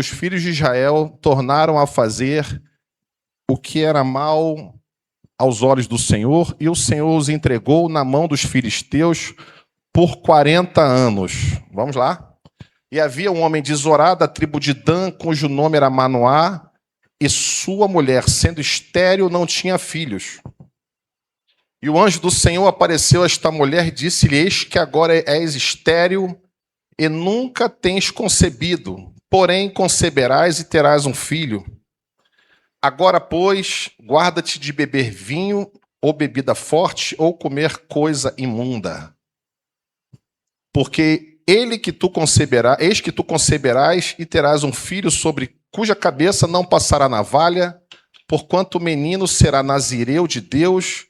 os filhos de Israel tornaram a fazer o que era mal aos olhos do Senhor, e o Senhor os entregou na mão dos filisteus por 40 anos. Vamos lá. E havia um homem de Zorá, da tribo de Dan, cujo nome era Manoá, e sua mulher, sendo estéril, não tinha filhos. E o anjo do Senhor apareceu a esta mulher e disse-lhe: eis que agora és estéril e nunca tens concebido, porém conceberás e terás um filho. Agora, pois, guarda-te de beber vinho ou bebida forte ou comer coisa imunda. Porque eis que tu conceberás e terás um filho sobre cuja cabeça não passará navalha, porquanto o menino será nazireu de Deus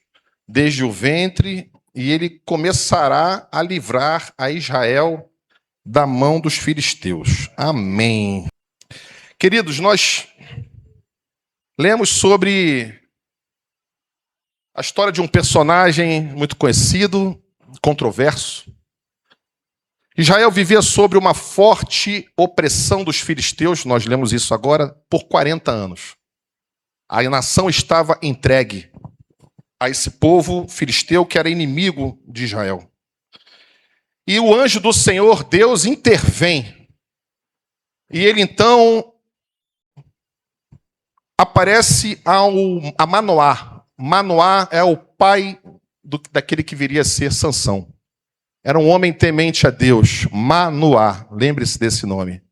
desde o ventre, e ele começará a livrar a Israel da mão dos filisteus. Amém. Queridos, nós lemos sobre a história de um personagem muito conhecido, controverso. Israel vivia sobre uma forte opressão dos filisteus, nós lemos isso agora, por 40 anos. A nação estava entregue a esse povo filisteu que era inimigo de Israel. E o anjo do Senhor, Deus, intervém. E ele então aparece a Manoá. Manoá é o pai daquele que viria a ser Sansão. Era um homem temente a Deus, Manoá, lembre-se desse nome.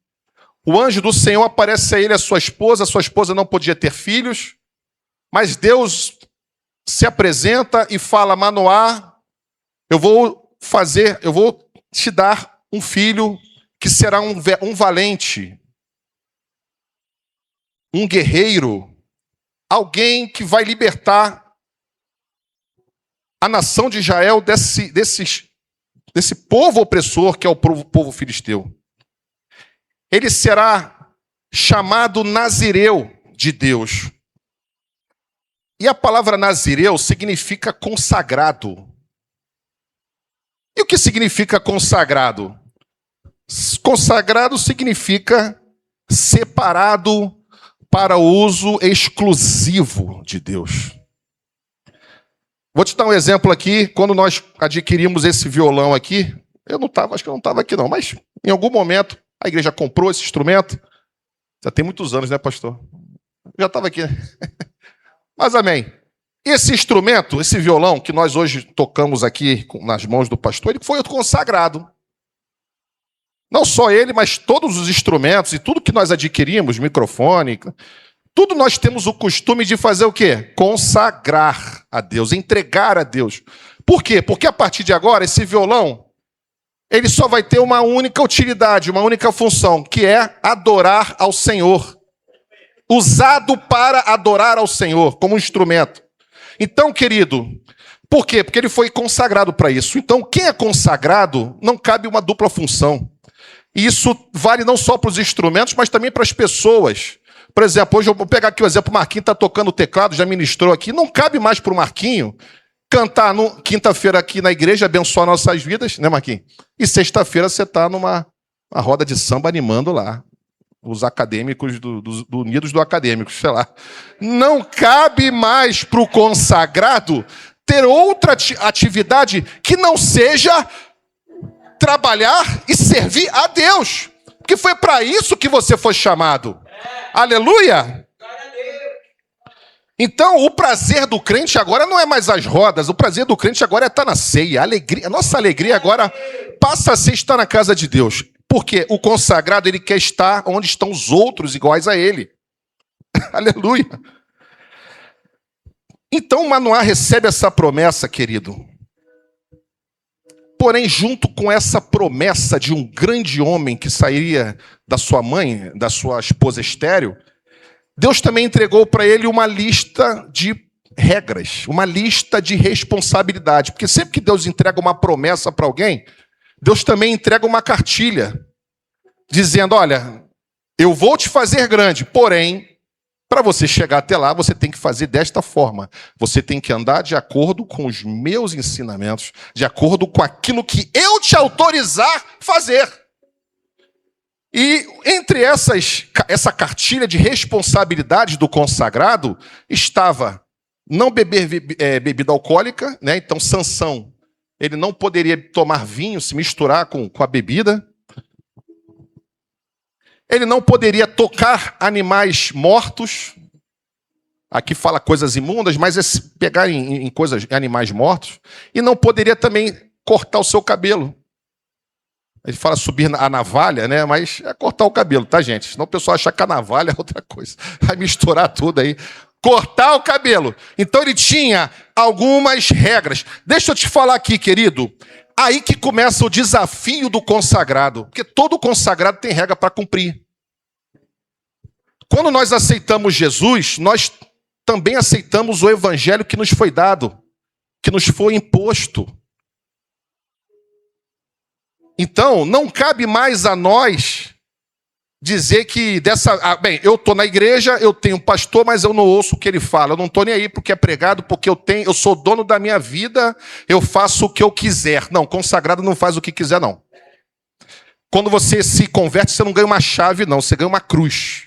O anjo do Senhor aparece a ele, a sua esposa não podia ter filhos, mas Deus se apresenta e fala: Manoá, eu vou te dar um filho que será um valente, um guerreiro, alguém que vai libertar a nação de Israel desse povo opressor que é o povo filisteu. Ele será chamado Nazireu de Deus. E a palavra Nazireu significa consagrado. E o que significa consagrado? Consagrado significa separado para uso exclusivo de Deus. Vou te dar um exemplo aqui. Quando nós adquirimos esse violão aqui, acho que eu não estava aqui não, mas em algum momento a igreja comprou esse instrumento. Já tem muitos anos, né, pastor? Já estava aqui. Mas amém. Esse instrumento, esse violão que nós hoje tocamos aqui nas mãos do pastor, ele foi consagrado. Não só ele, mas todos os instrumentos e tudo que nós adquirimos, microfone, tudo nós temos o costume de fazer o quê? Consagrar a Deus, entregar a Deus. Por quê? Porque a partir de agora, esse violão, ele só vai ter uma única utilidade, uma única função, que é adorar ao Senhor. Usado para adorar ao Senhor, como um instrumento. Então, querido, por quê? Porque ele foi consagrado para isso. Então, quem é consagrado, não cabe uma dupla função. E isso vale não só para os instrumentos, mas também para as pessoas. Por exemplo, hoje eu vou pegar aqui o exemplo, o Marquinhos está tocando o teclado, já ministrou aqui. Não cabe mais para o Marquinho cantar quinta-feira aqui na igreja, abençoar nossas vidas, né, Marquinhos? E sexta-feira você está numa roda de samba animando lá os acadêmicos do Unidos do Acadêmicos, sei lá. Não cabe mais para o consagrado ter outra atividade que não seja trabalhar e servir a Deus. Porque foi para isso que você foi chamado. Aleluia! Então, o prazer do crente agora não é mais as rodas. O prazer do crente agora é estar na ceia. A nossa alegria agora passa a ser estar na casa de Deus. Porque o consagrado, ele quer estar onde estão os outros iguais a ele. Aleluia. Então, Manoá recebe essa promessa, querido. Porém, junto com essa promessa de um grande homem que sairia da sua mãe, da sua esposa estéril, Deus também entregou para ele uma lista de regras, uma lista de responsabilidade. Porque sempre que Deus entrega uma promessa para alguém, Deus também entrega uma cartilha, dizendo: olha, eu vou te fazer grande, porém, para você chegar até lá, você tem que fazer desta forma. Você tem que andar de acordo com os meus ensinamentos, de acordo com aquilo que eu te autorizar fazer. E entre essa cartilha de responsabilidades do consagrado estava não beber bebida alcoólica, né? Então Sansão, ele não poderia tomar vinho, se misturar com a bebida. Ele não poderia tocar animais mortos. Aqui fala coisas imundas, mas é pegar em coisas, animais mortos. E não poderia também cortar o seu cabelo. Ele fala subir a navalha, né? Mas é cortar o cabelo, tá, gente? Senão o pessoal acha que a navalha é outra coisa. Vai misturar tudo aí. Cortar o cabelo. Então ele tinha algumas regras. Deixa eu te falar aqui, querido. Aí que começa o desafio do consagrado. Porque todo consagrado tem regra para cumprir. Quando nós aceitamos Jesus, nós também aceitamos o evangelho que nos foi dado, que nos foi imposto. Então, não cabe mais a nós dizer que bem, eu estou na igreja, eu tenho um pastor, mas eu não ouço o que ele fala. Eu não estou nem aí porque é pregado, porque eu sou dono da minha vida, eu faço o que eu quiser. Não, consagrado não faz o que quiser, não. Quando você se converte, você não ganha uma chave, não. Você ganha uma cruz.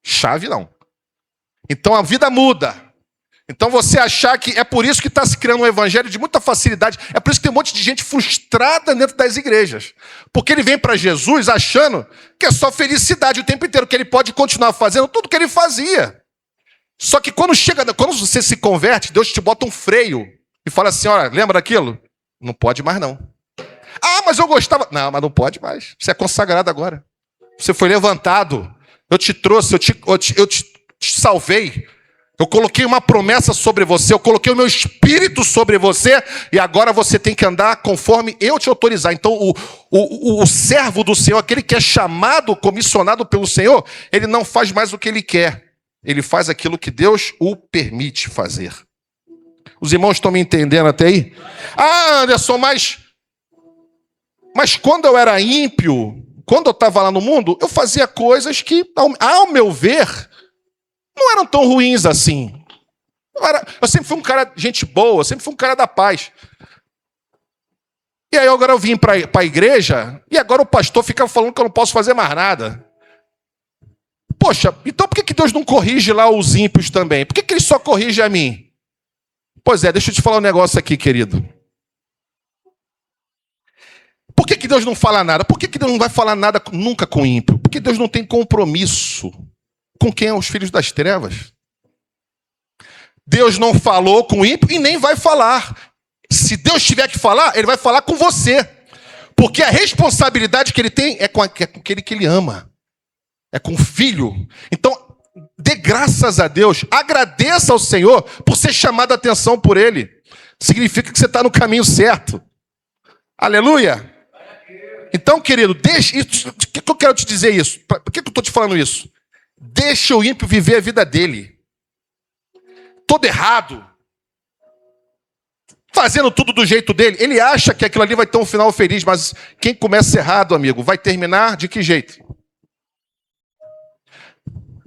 Chave, não. Então a vida muda. Então você achar que é por isso que está se criando um evangelho de muita facilidade, é por isso que tem um monte de gente frustrada dentro das igrejas. Porque ele vem para Jesus achando que é só felicidade o tempo inteiro, que ele pode continuar fazendo tudo que ele fazia. Só que quando você se converte, Deus te bota um freio e fala assim, olha, lembra daquilo? Não pode mais não. Ah, mas eu gostava. Não, mas não pode mais. Você é consagrado agora. Você foi levantado. Eu te trouxe, eu te salvei. Eu coloquei uma promessa sobre você, eu coloquei o meu espírito sobre você, e agora você tem que andar conforme eu te autorizar. Então, o servo do Senhor, aquele que é chamado, comissionado pelo Senhor, ele não faz mais o que ele quer. Ele faz aquilo que Deus o permite fazer. Os irmãos estão me entendendo até aí? Ah, Anderson, mas quando eu era ímpio, quando eu estava lá no mundo, eu fazia coisas que, ao meu ver, não eram tão ruins assim. Eu sempre fui um cara de gente boa, sempre fui um cara da paz. E aí agora eu vim para a igreja, e agora o pastor fica falando que eu não posso fazer mais nada. Poxa, então por que Deus não corrige lá os ímpios também? Por que ele só corrige a mim? Pois é, deixa eu te falar um negócio aqui, querido. Por que Deus não fala nada? Por que Deus não vai falar nada nunca com o ímpio? Porque Deus não tem compromisso com quem é os filhos das trevas. Deus não falou com o ímpio e nem vai falar. Se Deus tiver que falar, ele vai falar com você. Porque a responsabilidade que ele tem é com aquele que ele ama. É com o filho. Então, dê graças a Deus. Agradeça ao Senhor por ser chamado a atenção por ele. Significa que você está no caminho certo. Aleluia. Então, querido, deixa isso. O que eu quero te dizer isso? Por que eu estou te falando isso? Deixa o ímpio viver a vida dele. Todo errado. Fazendo tudo do jeito dele. Ele acha que aquilo ali vai ter um final feliz, mas quem começa errado, amigo, vai terminar de que jeito?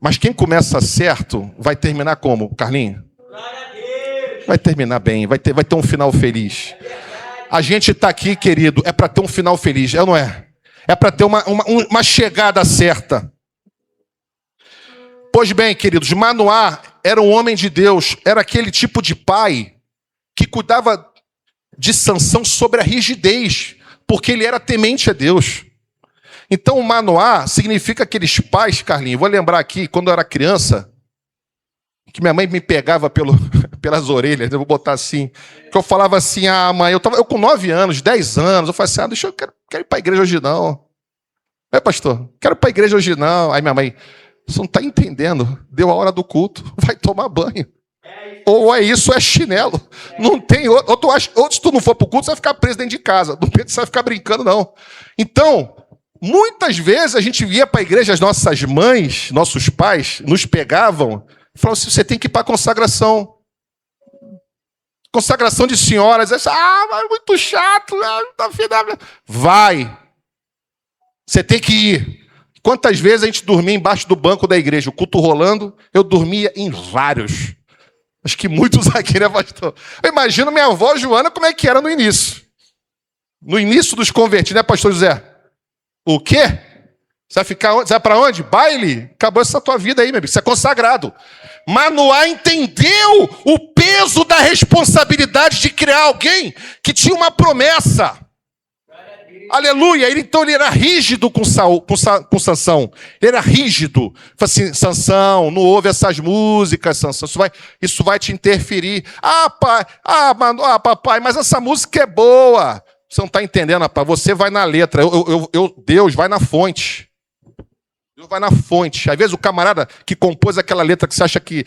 Mas quem começa certo, vai terminar como, Carlinhos? Vai terminar bem, vai ter um final feliz. A gente está aqui, querido, é para ter um final feliz, é ou não é? É para ter uma chegada certa. Pois bem, queridos, Manoá era um homem de Deus, era aquele tipo de pai que cuidava de Sansão sobre a rigidez, porque ele era temente a Deus. Então, o Manoá significa aqueles pais, Carlinhos, vou lembrar aqui, quando eu era criança, que minha mãe me pegava pelas orelhas, eu vou botar assim, que eu falava assim, mãe, eu com 9 anos, 10 anos, eu falei assim, eu quero ir para a igreja hoje não. Pastor, quero ir para a igreja hoje não. Aí minha mãe, você não está entendendo, deu a hora do culto, vai tomar banho. Ou é isso, ou é chinelo. Não tem outro. Ou se tu não for para o culto, você vai ficar preso dentro de casa. Não pensa que você vai ficar brincando, não. Então, muitas vezes a gente ia para a igreja, as nossas mães, nossos pais, nos pegavam e falavam assim, você tem que ir para a consagração. Consagração de senhoras. Mas é muito chato. Vai. Você tem que ir. Quantas vezes a gente dormia embaixo do banco da igreja, o culto rolando, eu dormia em vários. Acho que muitos aqui, né, pastor? Eu imagino minha avó Joana como é que era no início. No início dos convertidos, né, pastor José? O quê? Você vai ficar onde? Você vai para onde? Baile? Acabou essa tua vida aí, meu amigo. Você é consagrado. Manoá entendeu o peso da responsabilidade de criar alguém que tinha uma promessa. Aleluia. Então ele era rígido com Sansão. Ele era rígido. Falei assim, Sansão, não ouve essas músicas, Sansão. Isso vai te interferir. Pai. Papai, mas essa música é boa. Você não está entendendo, rapaz. Você vai na letra. Deus vai na fonte. Deus vai na fonte. Às vezes o camarada que compôs aquela letra que você acha que...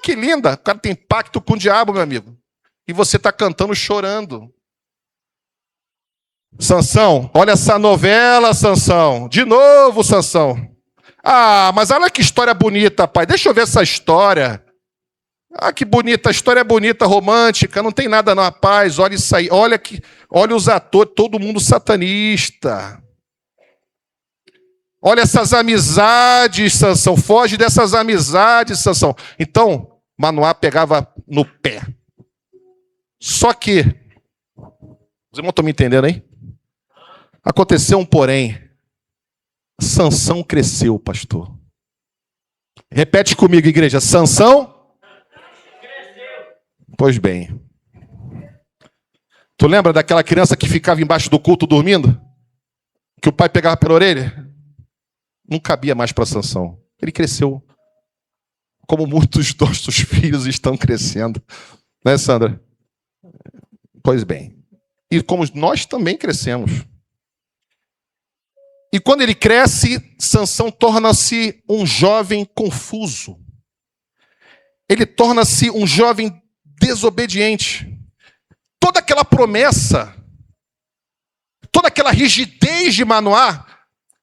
que linda. O cara tem pacto com o diabo, meu amigo. E você está cantando chorando. Sansão, olha essa novela, Sansão. De novo, Sansão. Mas olha que história bonita, pai. Deixa eu ver essa história. Que bonita, a história é bonita, romântica. Não tem nada não, rapaz. Olha isso aí. Olha os atores, todo mundo satanista. Olha essas amizades, Sansão. Foge dessas amizades, Sansão. Então, Manoá pegava no pé. Só que, os irmãos estão me entendendo, hein? Aconteceu um porém. Sansão cresceu, pastor. Repete comigo, igreja. Sansão cresceu. Pois bem. Tu lembra daquela criança que ficava embaixo do culto dormindo? Que o pai pegava pela orelha? Não cabia mais para Sansão. Ele cresceu. Como muitos dos nossos filhos estão crescendo. Né, Sandra? Pois bem. E como nós também crescemos. E quando ele cresce, Sansão torna-se um jovem confuso. Ele torna-se um jovem desobediente. Toda aquela promessa, toda aquela rigidez de Manoá,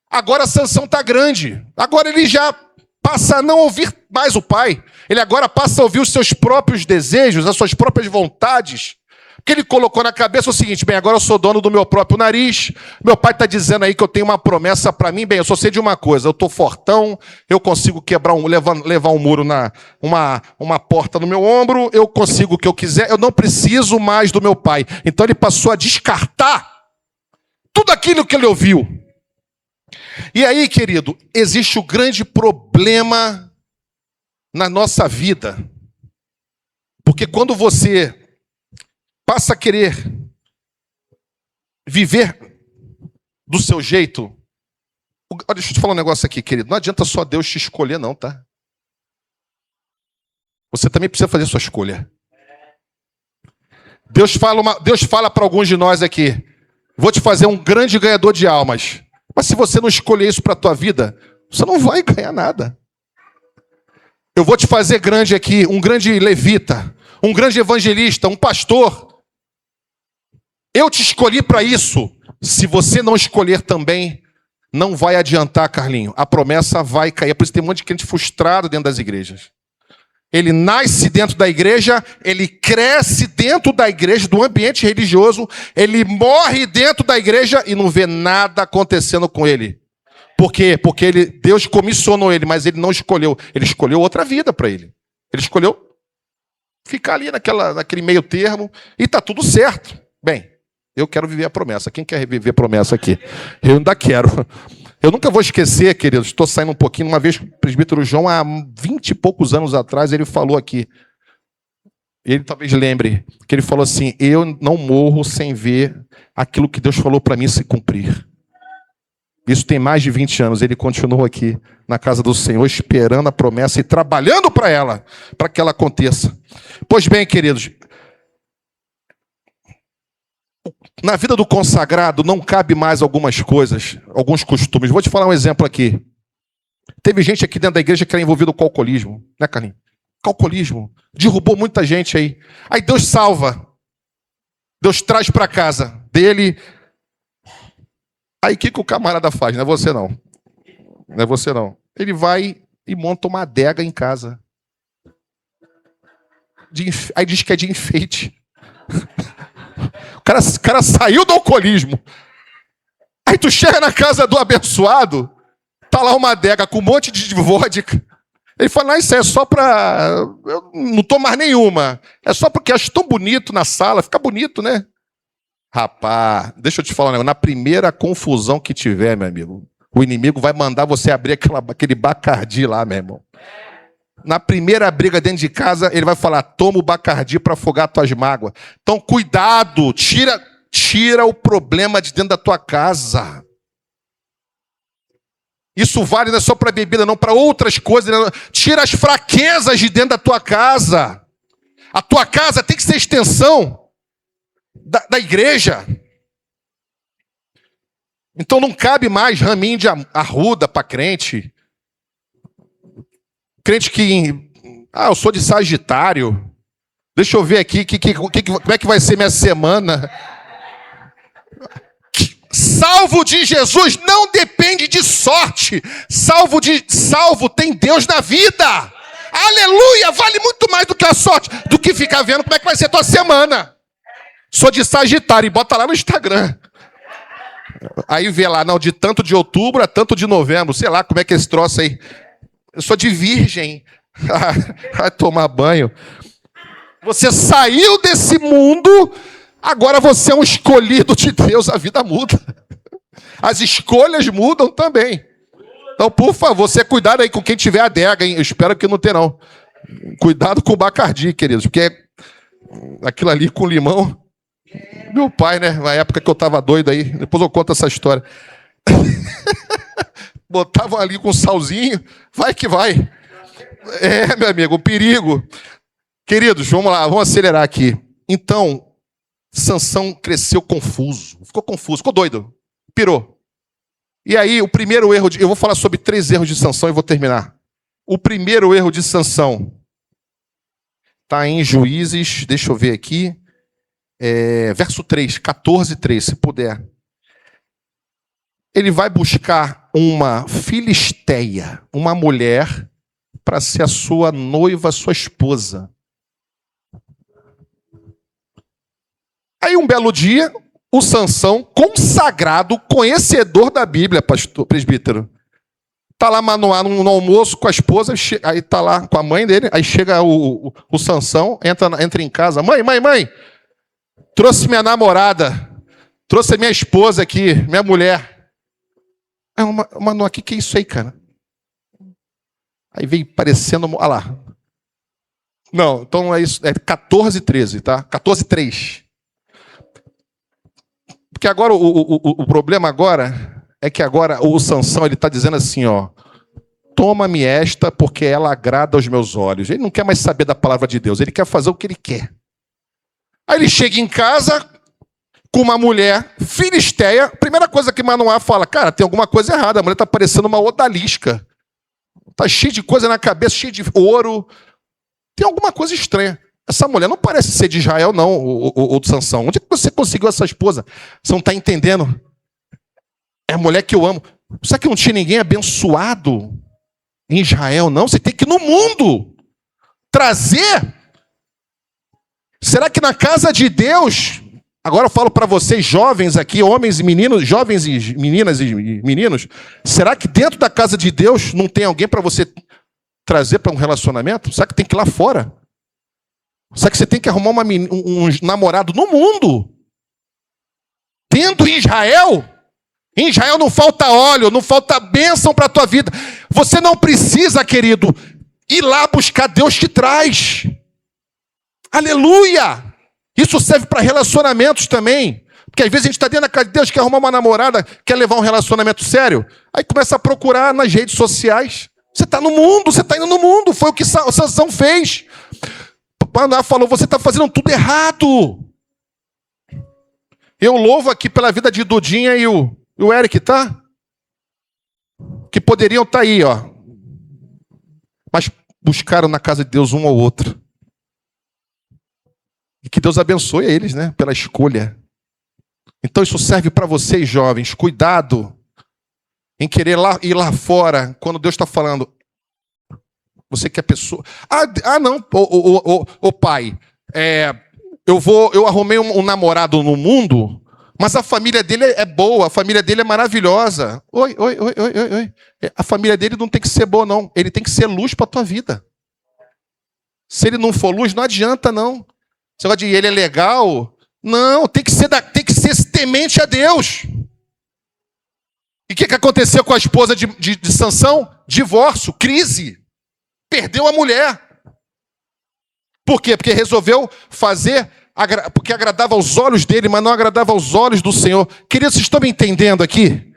agora Sansão está grande. Agora ele já passa a não ouvir mais o pai. Ele agora passa a ouvir os seus próprios desejos, as suas próprias vontades. Porque ele colocou na cabeça o seguinte: bem, agora eu sou dono do meu próprio nariz, meu pai está dizendo aí que eu tenho uma promessa para mim, bem, eu só sei de uma coisa, eu estou fortão, eu consigo quebrar levar um muro, uma porta no meu ombro, eu consigo o que eu quiser, eu não preciso mais do meu pai. Então ele passou a descartar tudo aquilo que ele ouviu. E aí, querido, existe o grande problema na nossa vida, porque quando você passa a querer viver do seu jeito. Olha, deixa eu te falar um negócio aqui, querido. Não adianta só Deus te escolher, não, tá? Você também precisa fazer sua escolha. Deus fala para alguns de nós aqui: vou te fazer um grande ganhador de almas. Mas se você não escolher isso para a tua vida, você não vai ganhar nada. Eu vou te fazer grande aqui, um grande levita, um grande evangelista, um pastor. Eu te escolhi para isso. Se você não escolher também, não vai adiantar, Carlinho. A promessa vai cair. Por isso tem um monte de crente frustrado dentro das igrejas. Ele nasce dentro da igreja, ele cresce dentro da igreja, do ambiente religioso, ele morre dentro da igreja e não vê nada acontecendo com ele. Por quê? Porque Deus comissionou ele, mas ele não escolheu. Ele escolheu outra vida para ele. Ele escolheu ficar ali naquele meio termo e está tudo certo. Bem, eu quero viver a promessa. Quem quer viver a promessa aqui? Eu ainda quero. Eu nunca vou esquecer, queridos, estou saindo um pouquinho. Uma vez, o presbítero João, há 20 e poucos anos atrás, ele falou aqui. Ele talvez lembre que ele falou assim: eu não morro sem ver aquilo que Deus falou para mim se cumprir. Isso tem mais de 20 anos. Ele continuou aqui na casa do Senhor, esperando a promessa e trabalhando para ela, para que ela aconteça. Pois bem, queridos, na vida do consagrado não cabe mais algumas coisas, alguns costumes. Vou te falar um exemplo aqui. Teve gente aqui dentro da igreja que era envolvida com alcoolismo, né, Carlinhos? Alcoolismo. Derrubou muita gente aí. Aí Deus salva. Deus traz para casa dele. Aí o que o camarada faz? Não é você não. Não é você não. Ele vai e monta uma adega em casa. Aí diz que é de enfeite. O cara saiu do alcoolismo. Aí tu chega na casa do abençoado, tá lá uma adega com um monte de vodka. Ele fala: não, isso é só pra... eu não tomo mais nenhuma. É só porque acho tão bonito na sala, fica bonito, né? Rapaz, deixa eu te falar um negócio. Na primeira confusão que tiver, meu amigo, o inimigo vai mandar você abrir aquele Bacardi lá, meu irmão. Na primeira briga dentro de casa, ele vai falar, toma o Bacardi para afogar tuas mágoas. Então, cuidado, tira o problema de dentro da tua casa. Isso vale não é só para bebida, não, para outras coisas. Não. Tira as fraquezas de dentro da tua casa. A tua casa tem que ser extensão da igreja. Então não cabe mais raminho de arruda para crente. Crente que... eu sou de Sagitário. Deixa eu ver aqui como é que vai ser minha semana. Salvo de Jesus não depende de sorte. Salvo tem Deus na vida. Aleluia! Vale muito mais do que a sorte, do que ficar vendo como é que vai ser a tua semana. Sou de Sagitário e bota lá no Instagram. Aí vê lá, não, de tanto de outubro a tanto de novembro. Sei lá como é que é esse troço aí. Eu sou de Virgem. Vai tomar banho. Você saiu desse mundo... Agora você é um escolhido de Deus, a vida muda. As escolhas mudam também. Então, por favor, você cuidado aí com quem tiver adega, hein? Eu espero que não tenha, não. Cuidado com o Bacardi, queridos, porque aquilo ali com limão... Meu pai, né? Na época que eu tava doido aí, depois eu conto essa história. Botavam ali com salzinho, vai que vai. É, meu amigo, o perigo. Queridos, vamos lá, vamos acelerar aqui. Então... Sansão cresceu confuso, ficou doido, pirou. E aí, o primeiro erro, eu vou falar sobre 3 erros de Sansão e vou terminar. O primeiro erro de Sansão está em Juízes, deixa eu ver aqui, verso 3, 14:3, se puder. Ele vai buscar uma filisteia, uma mulher, para ser a sua noiva, sua esposa. Aí um belo dia, o Sansão, consagrado, conhecedor da Bíblia, pastor, presbítero, está lá no almoço com a esposa, aí está lá com a mãe dele, aí chega o Sansão, entra em casa, mãe, trouxe minha namorada, trouxe a minha esposa aqui, minha mulher. Aí Manoel, o que é isso aí, cara? Aí veio parecendo, olha lá. Não, então é isso, é 14:13, tá? 14:3. Porque agora, o problema agora é que agora o Sansão ele está dizendo assim, ó, toma-me esta porque ela agrada aos meus olhos. Ele não quer mais saber da palavra de Deus, ele quer fazer o que ele quer. Aí ele chega em casa com uma mulher filisteia, primeira coisa que Manoá fala, cara, tem alguma coisa errada, a mulher está parecendo uma odalisca. Está cheia de coisa na cabeça, cheia de ouro. Tem alguma coisa estranha. Essa mulher não parece ser de Israel, não, ou de Sansão. Onde é que você conseguiu essa esposa? Você não está entendendo? É a mulher que eu amo. Será que não tinha ninguém abençoado em Israel, não? Você tem que ir no mundo trazer. Será que na casa de Deus... Agora eu falo para vocês, jovens aqui, homens e meninos, jovens e meninas e meninos, será que dentro da casa de Deus não tem alguém para você trazer para um relacionamento? Será que tem que ir lá fora? Será que você tem que arrumar um namorado no mundo? Tendo em Israel não falta óleo, não falta bênção para a tua vida. Você não precisa, querido, ir lá buscar, Deus te traz. Aleluia! Isso serve para relacionamentos também. Porque às vezes a gente está dentro da casa de Deus, quer arrumar uma namorada, quer levar um relacionamento sério. Aí começa a procurar nas redes sociais. Você está no mundo, você está indo no mundo. Foi o que Sansão fez. Manoá falou, você está fazendo tudo errado. Eu louvo aqui pela vida de Dudinha e o Eric, tá? Que poderiam estar aí, ó. Mas buscaram na casa de Deus um ou outro. E que Deus abençoe eles, né? Pela escolha. Então isso serve para vocês, jovens. Cuidado em querer ir lá fora, quando Deus está falando. Você quer pessoa... não, pai. Eu arrumei um namorado no mundo, mas a família dele é boa, a família dele é maravilhosa. Oi. A família dele não tem que ser boa, não. Ele tem que ser luz para a tua vida. Se ele não for luz, não adianta, não. Você vai dizer, ele é legal? Não, tem que ser temente a Deus. E o que aconteceu com a esposa de Sansão? Divórcio, crise. Perdeu a mulher. Por quê? Porque resolveu fazer, porque agradava aos olhos dele, mas não agradava aos olhos do Senhor. Queridos, vocês estão me entendendo aqui?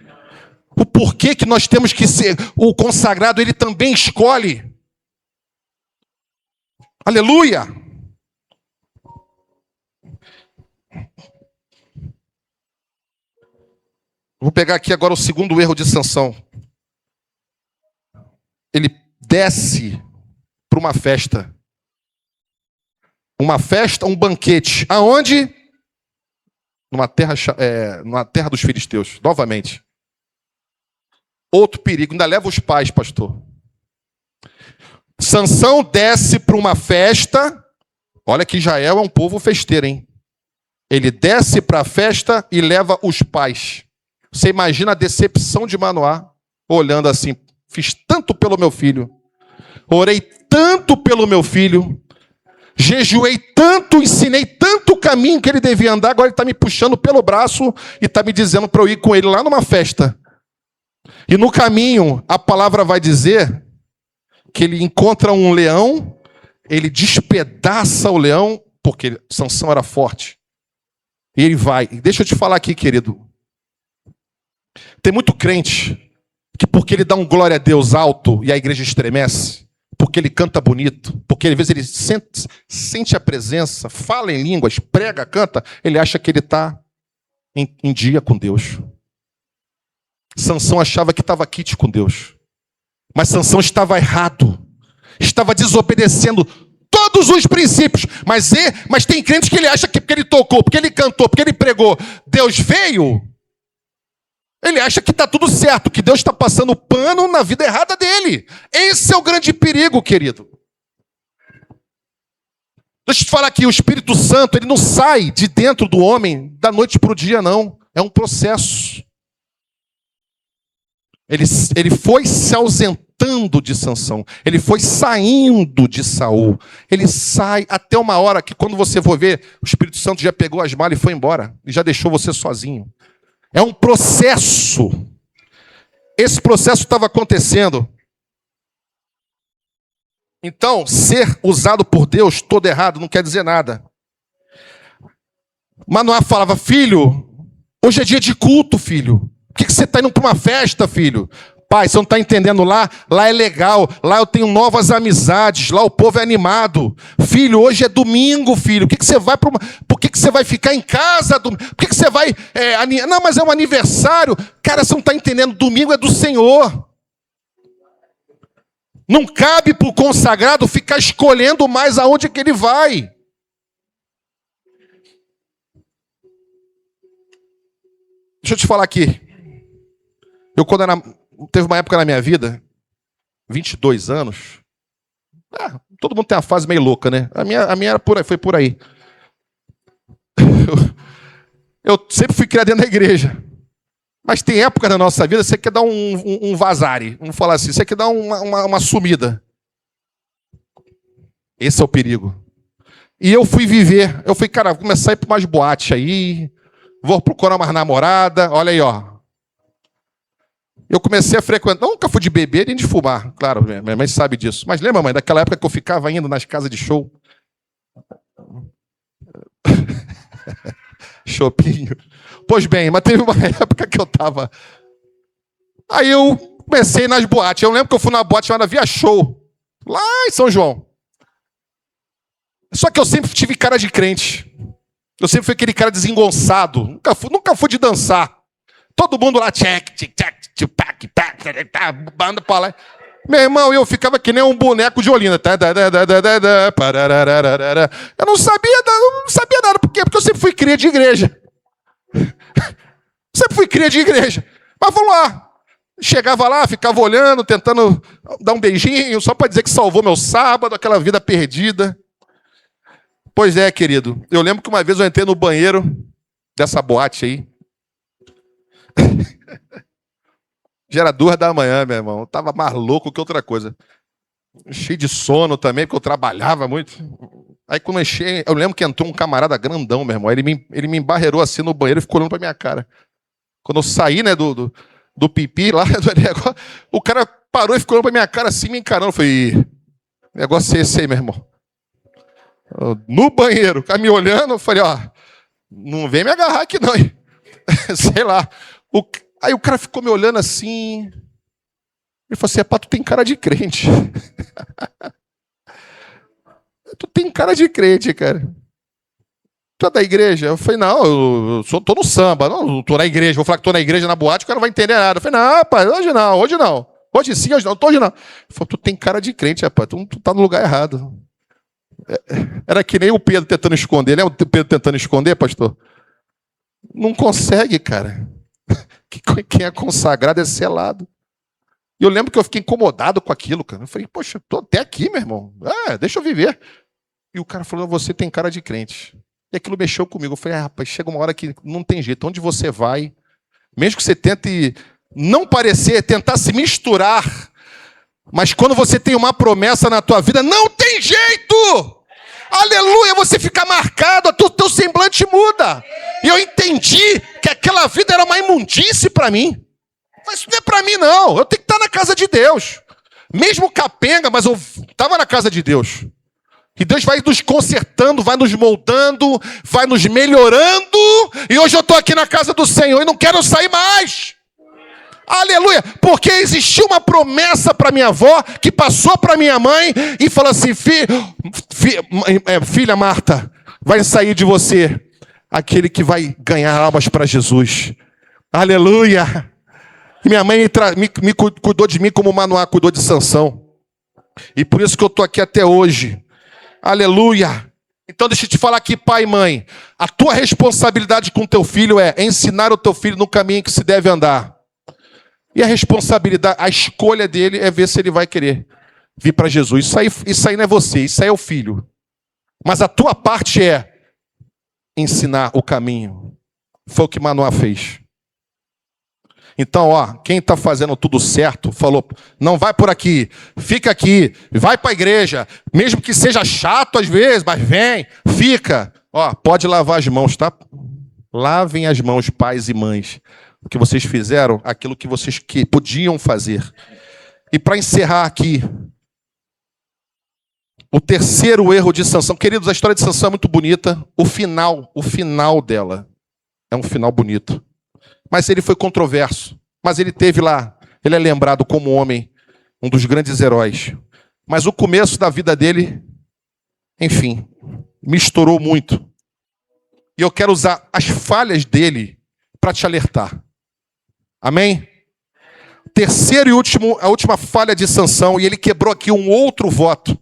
O porquê que nós temos que ser, o consagrado, ele também escolhe. Aleluia! Vou pegar aqui agora o segundo erro de Sansão. Ele desce para uma festa. Uma festa, um banquete. Aonde? Numa terra dos filisteus. Novamente. Outro perigo. Ainda leva os pais, pastor. Sansão desce para uma festa. Olha que Israel é um povo festeiro, hein? Ele desce para a festa e leva os pais. Você imagina a decepção de Manoá, olhando assim, fiz tanto pelo meu filho, orei tanto pelo meu filho, jejuei tanto, ensinei tanto o caminho que ele devia andar, agora ele está me puxando pelo braço e está me dizendo para eu ir com ele lá numa festa. E no caminho, a palavra vai dizer que ele encontra um leão, ele despedaça o leão, porque Sansão era forte. E ele vai. Deixa eu te falar aqui, querido. Tem muito crente que porque ele dá um glória a Deus alto e a igreja estremece, porque ele canta bonito, porque às vezes ele sente a presença, fala em línguas, prega, canta, ele acha que ele está em dia com Deus. Sansão achava que estava quite com Deus. Mas Sansão estava errado. Estava desobedecendo todos os princípios. Mas tem crentes que ele acha que porque ele tocou, porque ele cantou, porque ele pregou, Deus veio. Ele acha que está tudo certo, que Deus está passando pano na vida errada dele. Esse é o grande perigo, querido. Deixa eu te falar aqui, o Espírito Santo, ele não sai de dentro do homem da noite para o dia, não. É um processo. Ele foi se ausentando de Sansão. Ele foi saindo de Saul. Ele sai até uma hora que quando você for ver, o Espírito Santo já pegou as malas e foi embora. E já deixou você sozinho. É um processo. Esse processo estava acontecendo. Então, ser usado por Deus todo errado não quer dizer nada. Manoá falava, filho, hoje é dia de culto, filho. Por que você está indo para uma festa, filho? Pai, você não está entendendo lá é legal, lá eu tenho novas amizades, lá o povo é animado. Filho, hoje é domingo, filho. Por que você vai Por que você vai ficar em casa? Por que você vai... Não, mas é um aniversário. Cara, você não está entendendo, domingo é do Senhor. Não cabe para o consagrado ficar escolhendo mais aonde que ele vai. Deixa eu te falar aqui. Teve uma época na minha vida, 22 anos. Todo mundo tem uma fase meio louca, né? A minha era foi por aí. Eu sempre fui criado dentro da igreja. Mas tem época na nossa vida, você quer dar um vazare. Vamos falar assim, você quer dar uma sumida. Esse é o perigo. E eu fui viver. Eu fui, cara, vou começar a ir para umas boates aí. Vou procurar uma namorada. Olha aí, ó. Eu comecei a frequentar, nunca fui de beber nem de fumar, claro, minha mãe sabe disso. Mas lembra, mãe, daquela época que eu ficava indo nas casas de show? Chopinho. Pois bem, mas teve uma época que eu tava... Aí eu comecei nas boates. Eu lembro que eu fui numa boate chamada Via Show, lá em São João. Só que eu sempre tive cara de crente. Eu sempre fui aquele cara desengonçado. Nunca fui de dançar. Todo mundo lá, banda pra lá. Meu irmão, eu ficava que nem um boneco de Olinda. Eu não sabia nada. Por quê? Porque eu sempre fui cria de igreja. Sempre fui cria de igreja. Mas vamos lá. Chegava lá, ficava olhando, tentando dar um beijinho, só para dizer que salvou meu sábado, aquela vida perdida. Pois é, querido. Eu lembro que uma vez eu entrei no banheiro dessa boate aí. Já era 2h, meu irmão. Eu tava mais louco que outra coisa. Cheio de sono também, porque eu trabalhava muito. Aí quando eu lembro que entrou um camarada grandão, meu irmão. Ele me embarreirou assim no banheiro e ficou olhando pra minha cara. Quando eu saí, né, do pipi lá, do negócio, o cara parou e ficou olhando pra minha cara assim, me encarando. Eu falei, negócio é esse aí, meu irmão. No banheiro, o cara me olhando, eu falei, ó, não vem me agarrar aqui não, hein? Sei lá. Aí o cara ficou me olhando assim. Ele falou assim, tu tem cara de crente. Tu tem cara de crente, cara. Tu é da igreja? Eu falei, não, tô no samba. Não tô na igreja. Vou falar que tô na igreja, na boate, o cara não vai entender nada. Eu falei, não, rapaz, hoje não, hoje não. Hoje sim, hoje não, hoje não. Ele falou, tu tem cara de crente, rapaz, tu tá no lugar errado. Era que nem o Pedro tentando esconder. Lembra o Pedro tentando esconder, pastor? Não consegue, cara. Quem é consagrado é selado. E eu lembro que eu fiquei incomodado com aquilo, cara. Eu falei, poxa, tô até aqui, meu irmão. Deixa eu viver. E o cara falou, você tem cara de crente. E aquilo mexeu comigo. Eu falei, rapaz, chega uma hora que não tem jeito. Onde você vai, mesmo que você tente não parecer, tentar se misturar, mas quando você tem uma promessa na tua vida, não tem jeito! Aleluia, você fica marcado, o teu semblante muda. E eu entendi que aquela vida era uma imundície para mim. Mas isso não é para mim, não. Eu tenho que estar na casa de Deus. Mesmo capenga, mas eu estava na casa de Deus. E Deus vai nos consertando, vai nos moldando, vai nos melhorando. E hoje eu estou aqui na casa do Senhor e não quero sair mais. Aleluia, porque existiu uma promessa para minha avó, que passou para minha mãe e falou assim, filha Marta, vai sair de você aquele que vai ganhar almas para Jesus. Aleluia. E minha mãe me cuidou de mim como Manoá cuidou de Sansão. E por isso que eu estou aqui até hoje. Aleluia. Então deixa eu te falar aqui, pai e mãe. A tua responsabilidade com o teu filho é ensinar o teu filho no caminho que se deve andar. E a responsabilidade, a escolha dele é ver se ele vai querer vir para Jesus. Isso aí não é você, isso aí é o filho. Mas a tua parte é ensinar o caminho. Foi o que Manoá fez. Então, quem está fazendo tudo certo, falou, não vai por aqui, fica aqui, vai para a igreja, mesmo que seja chato às vezes, mas vem, fica. Pode lavar as mãos, tá? Lavem as mãos, pais e mães. Que vocês fizeram aquilo que vocês podiam fazer. E para encerrar aqui, o terceiro erro de Sansão. Queridos, a história de Sansão é muito bonita. O final dela é um final bonito. Mas ele foi controverso. Mas ele teve lá, ele é lembrado como homem, um dos grandes heróis. Mas o começo da vida dele, enfim, misturou muito. E eu quero usar as falhas dele para te alertar. Amém? Terceiro e a última falha de Sansão, e ele quebrou aqui um outro voto.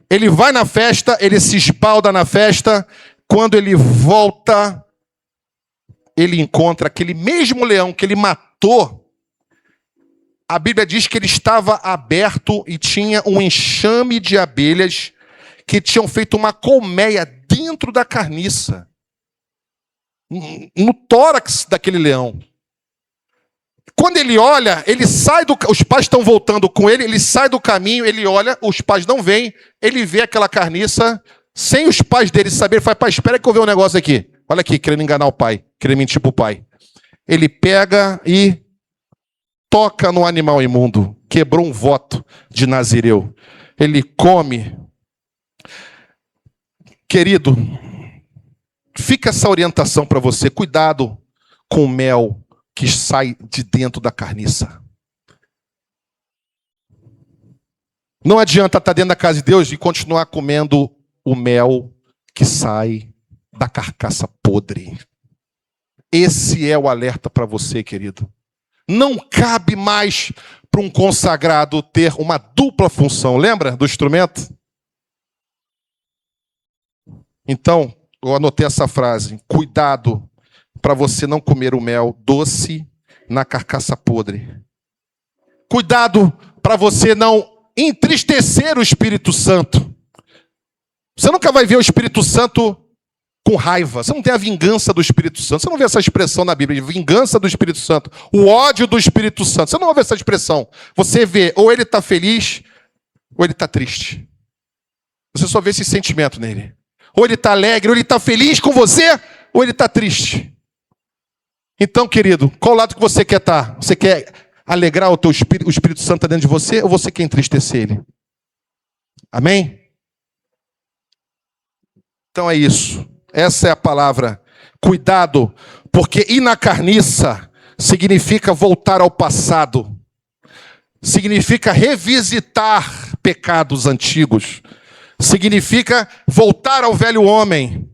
Ele vai na festa, ele se esbalda na festa, quando ele volta, ele encontra aquele mesmo leão que ele matou. A Bíblia diz que ele estava aberto e tinha um enxame de abelhas que tinham feito uma colmeia dentro da carniça, no tórax daquele leão. Quando ele olha, ele sai os pais estão voltando com ele sai do caminho, ele olha, os pais não vêm, ele vê aquela carniça, sem os pais dele saberem, ele fala, pai, espera que eu veja um negócio aqui. Olha aqui, querendo enganar o pai, querendo mentir para o pai. Ele pega e toca no animal imundo, quebrou um voto de Nazireu. Ele come. Querido, fica essa orientação para você, cuidado com o mel que sai de dentro da carniça. Não adianta estar dentro da casa de Deus e continuar comendo o mel que sai da carcaça podre. Esse é o alerta para você, querido. Não cabe mais para um consagrado ter uma dupla função. Lembra do instrumento? Então, eu anotei essa frase. Cuidado para você não comer o mel doce na carcaça podre. Cuidado para você não entristecer o Espírito Santo. Você nunca vai ver o Espírito Santo com raiva. Você não tem a vingança do Espírito Santo. Você não vê essa expressão na Bíblia, vingança do Espírito Santo. O ódio do Espírito Santo. Você não vai ver essa expressão. Você vê ou ele está feliz ou ele está triste. Você só vê esse sentimento nele. Ou ele está alegre, ou ele está feliz com você, ou ele está triste. Então, querido, qual lado que você quer estar? Você quer alegrar o Espírito Santo está dentro de você, ou você quer entristecer ele? Amém? Então é isso. Essa é a palavra. Cuidado, porque ir na carniça significa voltar ao passado. Significa revisitar pecados antigos. Significa voltar ao velho homem.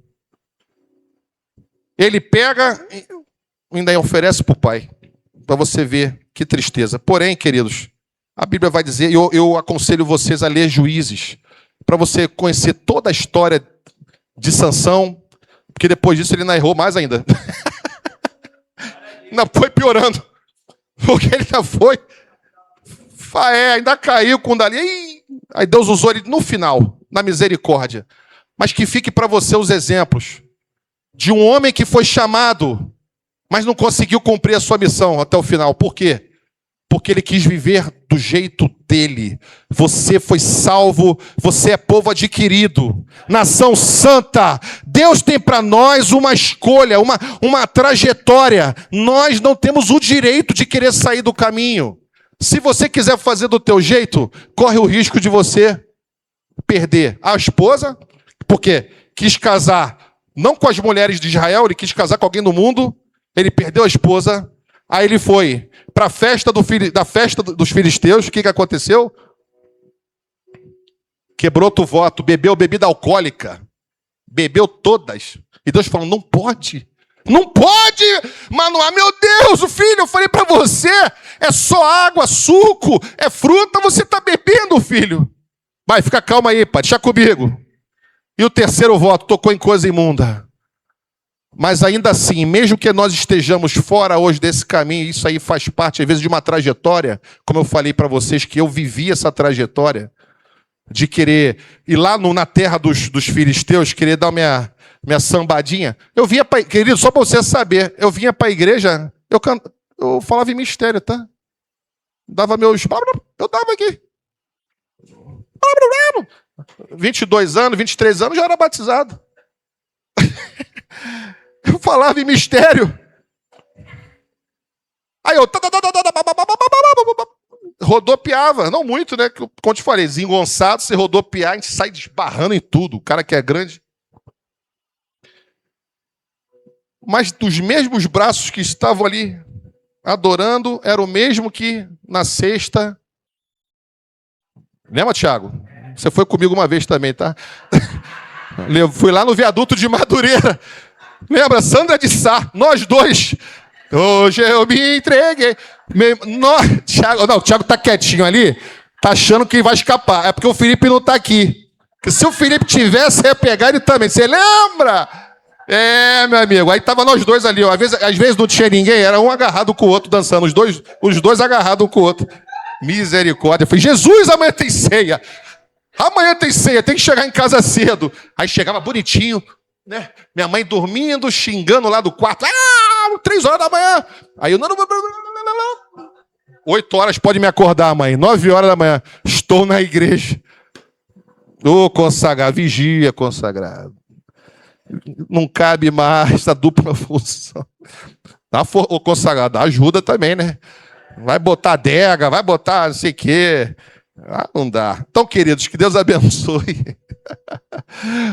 Ele pega e ainda oferece para o pai. Para você ver que tristeza. Porém, queridos, a Bíblia vai dizer, eu aconselho vocês a ler Juízes, para você conhecer toda a história de Sansão, porque depois disso ele não errou mais ainda. Ainda foi piorando. Porque ele já foi. Ainda caiu com Dali. Aí Deus usou ele no final, na misericórdia. Mas que fique para você os exemplos de um homem que foi chamado, mas não conseguiu cumprir a sua missão até o final. Por quê? Porque ele quis viver do jeito dele. Você foi salvo, você é povo adquirido, nação santa. Deus tem para nós uma escolha, uma trajetória. Nós não temos o direito de querer sair do caminho. Se você quiser fazer do teu jeito, corre o risco de você perder a esposa, porque quis casar não com as mulheres de Israel, ele quis casar com alguém do mundo, ele perdeu a esposa. Aí ele foi para a festa dos filisteus. O que aconteceu? Quebrou outro voto, bebeu bebida alcoólica. Bebeu todas. E Deus falou, não pode. Não pode, Manoá. Meu Deus, o filho, eu falei para você. É só água, suco, é fruta, você está bebendo, filho. Vai, fica calma aí, pai, deixa comigo. E o terceiro voto, tocou em coisa imunda. Mas ainda assim, mesmo que nós estejamos fora hoje desse caminho, isso aí faz parte, às vezes, de uma trajetória, como eu falei para vocês, que eu vivi essa trajetória, de querer ir lá na terra dos filisteus, querer dar minha sambadinha. Eu vinha para, querido, só para você saber, eu vinha para a igreja, eu falava em mistério, tá? Dava meus... Eu dava aqui. 22 anos, 23 anos, já era batizado. Eu falava em mistério. Aí eu rodopiava, não muito, né? Como eu te falei, desengonçado, se rodopiar, a gente sai desbarrando em tudo. O cara que é grande. Mas dos mesmos braços que estavam ali adorando, era o mesmo que na sexta. Lembra, Thiago? Você foi comigo uma vez também, tá? Fui lá no viaduto de Madureira. Lembra? Sandra de Sá, nós dois. Hoje eu me entreguei. O Thiago tá quietinho ali, tá achando que vai escapar. É porque o Felipe não tá aqui. Porque se o Felipe tivesse, ia pegar ele também. Você lembra? É, meu amigo. Aí tava nós dois ali. Ó. Às vezes não tinha ninguém, era um agarrado com o outro dançando. Os dois agarrados um com o outro. Misericórdia. Eu falei, Jesus, amanhã tem ceia. Amanhã tem ceia, tem que chegar em casa cedo. Aí chegava bonitinho, né? Minha mãe dormindo, xingando lá do quarto. 3 horas da manhã. Aí eu, não. 8 horas pode me acordar, mãe. 9 horas da manhã. Estou na igreja. Ô, consagrado, vigia, consagrado. Não cabe mais essa dupla função. Ô, consagrado, ajuda também, né? Vai botar adega, vai botar não sei o quê. Não dá. Então, queridos, que Deus abençoe.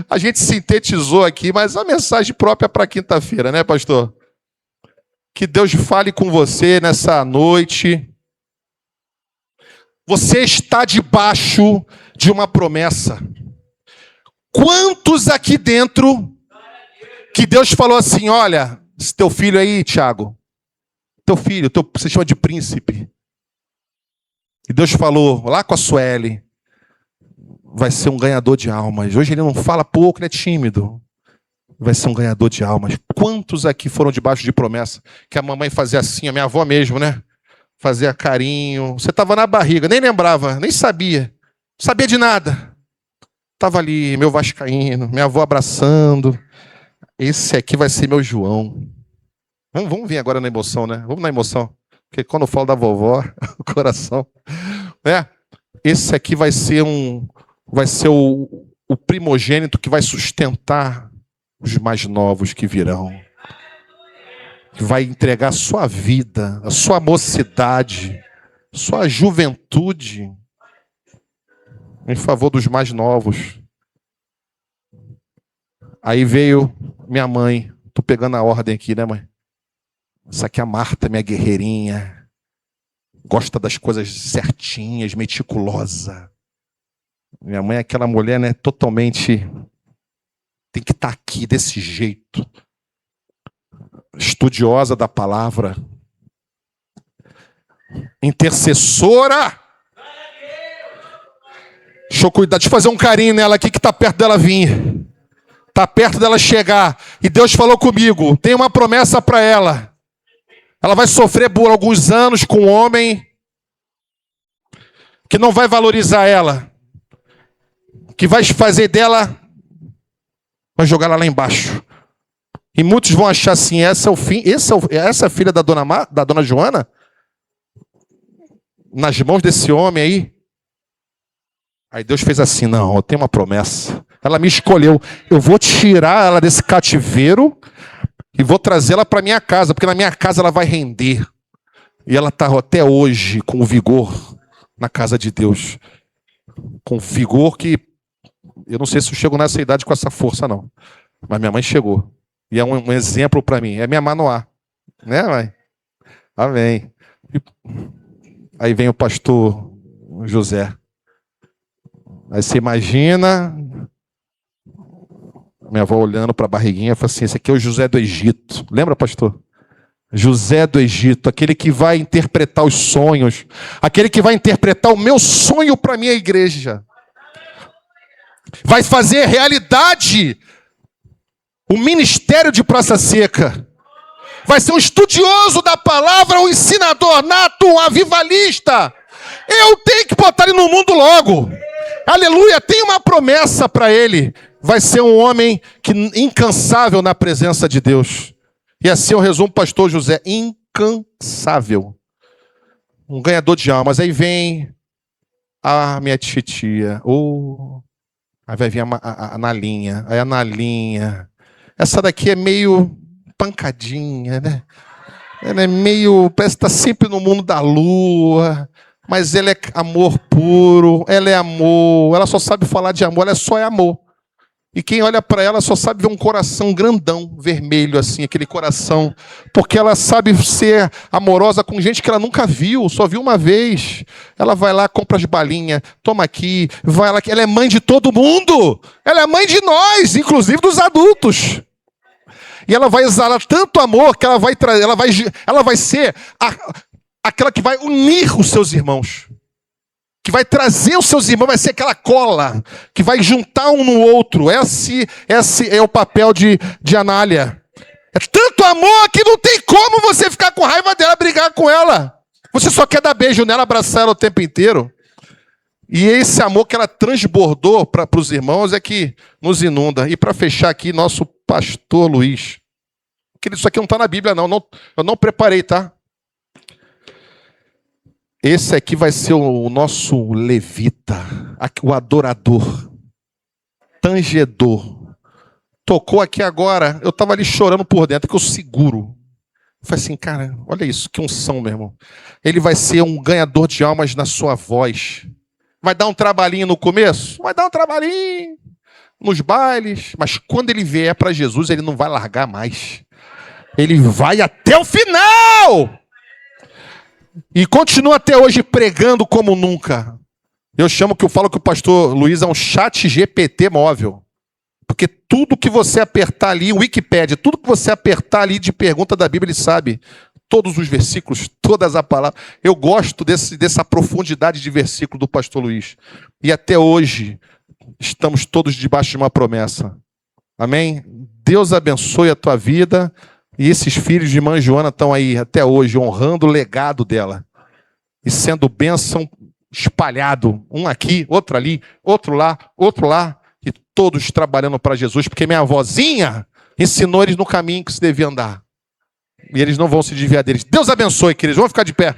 A gente sintetizou aqui, mas a mensagem própria para quinta-feira, né, pastor? Que Deus fale com você nessa noite. Você está debaixo de uma promessa. Quantos aqui dentro que Deus falou assim, olha, esse teu filho aí, Tiago, teu filho, você chama de príncipe. E Deus falou, lá com a Sueli, vai ser um ganhador de almas. Hoje ele não fala pouco, ele é tímido. Vai ser um ganhador de almas. Quantos aqui foram debaixo de promessa? Que a mamãe fazia assim, a minha avó mesmo, né? Fazia carinho. Você estava na barriga, nem lembrava, nem sabia. Não sabia de nada. Estava ali, meu vascaíno, minha avó abraçando. Esse aqui vai ser meu João. Vamos vir agora na emoção, né? Vamos na emoção. Porque quando eu falo da vovó, o coração... Esse aqui vai ser o primogênito que vai sustentar os mais novos que virão. Que vai entregar a sua vida, a sua mocidade, a sua juventude em favor dos mais novos. Aí veio minha mãe. Tô pegando a ordem aqui, né, mãe? Essa aqui é a Marta, minha guerreirinha. Gosta das coisas certinhas, meticulosa. Minha mãe é aquela mulher, né, totalmente... Tem que estar aqui desse jeito. Estudiosa da palavra. Intercessora. Deixa eu cuidar, deixa eu fazer um carinho nela aqui que está perto dela vir. Está perto dela chegar. E Deus falou comigo, tem uma promessa para ela. Ela vai sofrer por alguns anos com um homem que não vai valorizar ela. Que vai fazer dela, vai jogar ela lá embaixo. E muitos vão achar assim, essa é o fim, essa é a filha da dona Joana? Nas mãos desse homem aí? Aí Deus fez assim, não, eu tenho uma promessa. Ela me escolheu, eu vou tirar ela desse cativeiro e vou trazê-la para minha casa, porque na minha casa ela vai render. E ela está até hoje com vigor na casa de Deus. Com vigor que, eu não sei se eu chego nessa idade com essa força não. Mas minha mãe chegou. E é um exemplo para mim. É minha Manoá. Né, mãe? Amém. Aí vem o pastor José. Aí você imagina... Minha avó olhando para a barriguinha e fala assim, esse aqui é o José do Egito. Lembra, pastor? José do Egito, aquele que vai interpretar os sonhos. Aquele que vai interpretar o meu sonho para a minha igreja. Vai fazer realidade o ministério de Praça Seca. Vai ser um estudioso da palavra, um ensinador nato, um avivalista. Eu tenho que botar ele no mundo logo. Aleluia, tem uma promessa para ele. Vai ser um homem incansável na presença de Deus. E assim eu resumo o pastor José, incansável. Um ganhador de almas. Aí vem a minha titia. Aí vai vir a Nalinha. Aí a Nalinha. Essa daqui é meio pancadinha, né? Ela é meio... Parece que está sempre no mundo da lua. Mas ela é amor puro. Ela é amor. Ela só sabe falar de amor. Ela só é amor. E quem olha para ela só sabe ver um coração grandão, vermelho assim, aquele coração. Porque ela sabe ser amorosa com gente que ela nunca viu, só viu uma vez. Ela vai lá, compra as balinhas, toma aqui, vai lá. Ela é mãe de todo mundo. Ela é mãe de nós, inclusive dos adultos. E ela vai exalar tanto amor que ela vai ser aquela que vai unir os seus irmãos. Que vai trazer os seus irmãos, vai ser aquela cola, que vai juntar um no outro. Esse é o papel de Anália. É tanto amor que não tem como você ficar com raiva dela, brigar com ela. Você só quer dar beijo nela, abraçar ela o tempo inteiro. E esse amor que ela transbordou para os irmãos é que nos inunda. E para fechar aqui, nosso pastor Luiz. Isso aqui não está na Bíblia, não. Eu não preparei, tá? Esse aqui vai ser o nosso levita, o adorador, tangedor. Tocou aqui agora, eu estava ali chorando por dentro, que eu seguro. Eu falei assim, cara, olha isso, que unção, meu irmão. Ele vai ser um ganhador de almas na sua voz. Vai dar um trabalhinho no começo? Vai dar um trabalhinho nos bailes. Mas quando ele vier para Jesus, ele não vai largar mais. Ele vai até o final! E continua até hoje pregando como nunca. Eu falo que o pastor Luiz é um chat GPT móvel. Porque tudo que você apertar ali, Wikipédia, tudo que você apertar ali de pergunta da Bíblia, ele sabe. Todos os versículos, todas as palavras. Eu gosto dessa profundidade de versículo do pastor Luiz. E até hoje, estamos todos debaixo de uma promessa. Amém? Deus abençoe a tua vida. E esses filhos de irmã Joana estão aí até hoje, honrando o legado dela. E sendo bênção espalhado. Um aqui, outro ali, outro lá. E todos trabalhando para Jesus. Porque minha avózinha ensinou eles no caminho que se devia andar. E eles não vão se desviar deles. Deus abençoe, queridos. Vamos ficar de pé.